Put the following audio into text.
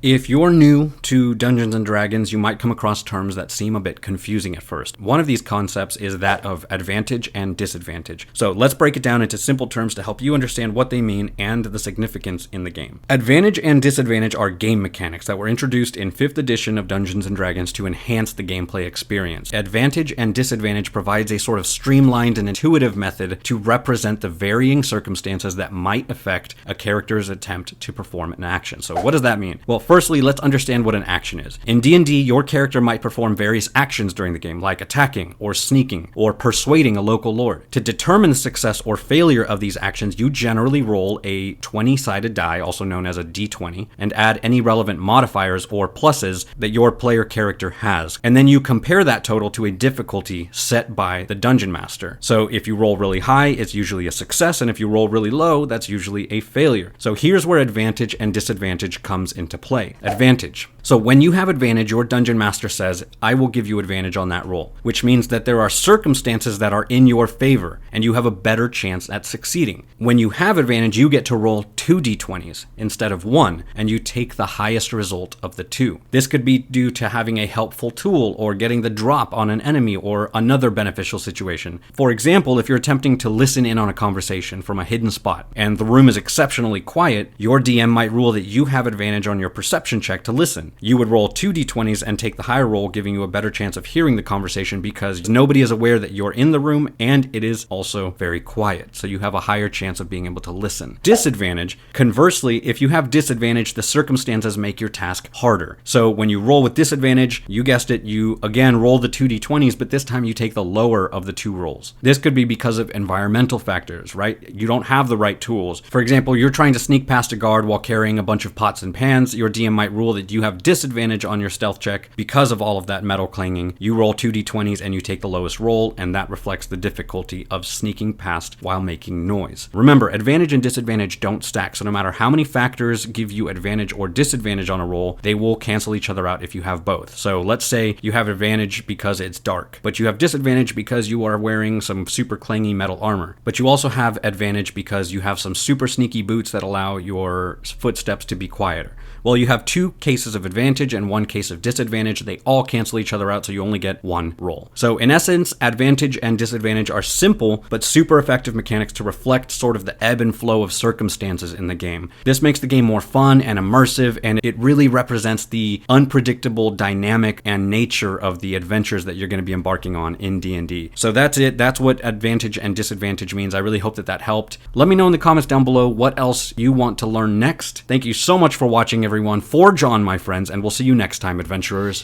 If you're new to Dungeons & Dragons, you might come across terms that seem a bit confusing at first. One of these concepts is that of advantage and disadvantage. So let's break it down into simple terms to help you understand what they mean and the significance in the game. Advantage and disadvantage are game mechanics that were introduced in 5th edition of Dungeons & Dragons to enhance the gameplay experience. Advantage and disadvantage provides a sort of streamlined and intuitive method to represent the varying circumstances that might affect a character's attempt to perform an action. So what does that mean? Well, firstly, let's understand what an action is. In D&D, your character might perform various actions during the game, like attacking, or sneaking, or persuading a local lord. To determine the success or failure of these actions, you generally roll a 20-sided die, also known as a d20, and add any relevant modifiers or pluses that your player character has. And then you compare that total to a difficulty set by the dungeon master. So if you roll really high, it's usually a success, and if you roll really low, that's usually a failure. So here's where advantage and disadvantage comes into play. Advantage. So when you have advantage, your dungeon master says, I will give you advantage on that roll, which means that there are circumstances that are in your favor, and you have a better chance at succeeding. When you have advantage, you get to roll 2 d20s instead of 1, and you take the highest result of the 2. This could be due to having a helpful tool, or getting the drop on an enemy, or another beneficial situation. For example, if you're attempting to listen in on a conversation from a hidden spot, and the room is exceptionally quiet, your DM might rule that you have advantage on your perception check to listen. You would roll 2 d20s and take the higher roll, giving you a better chance of hearing the conversation because nobody is aware that you're in the room and it is also very quiet. So you have a higher chance of being able to listen. Disadvantage. Conversely, if you have disadvantage, the circumstances make your task harder. So when you roll with disadvantage, you guessed it, you again roll the 2 d20s, but this time you take the lower of the 2 rolls. This could be because of environmental factors, right? You don't have the right tools. For example, you're trying to sneak past a guard while carrying a bunch of pots and pans. Your DM might rule that you have disadvantage on your stealth check because of all of that metal clanging. You roll 2 d20s and you take the lowest roll, and that reflects the difficulty of sneaking past while making noise. Remember, advantage and disadvantage don't stack, so no matter how many factors give you advantage or disadvantage on a roll, they will cancel each other out if you have both. So let's say you have advantage because it's dark, but you have disadvantage because you are wearing some super clangy metal armor. But you also have advantage because you have some super sneaky boots that allow your footsteps to be quieter. Well, you have 2 cases of advantage and 1 case of disadvantage. They all cancel each other out, so you only get 1 roll. So in essence, advantage and disadvantage are simple but super effective mechanics to reflect sort of the ebb and flow of circumstances in the game. This makes the game more fun and immersive, and it really represents the unpredictable dynamic and nature of the adventures that you're going to be embarking on in D&D. So that's it. That's what advantage and disadvantage means. I really hope that helped. Let me know in the comments down below what else you want to learn next. Thank you so much for watching, everyone. Forge on, my friends, and we'll see you next time, adventurers.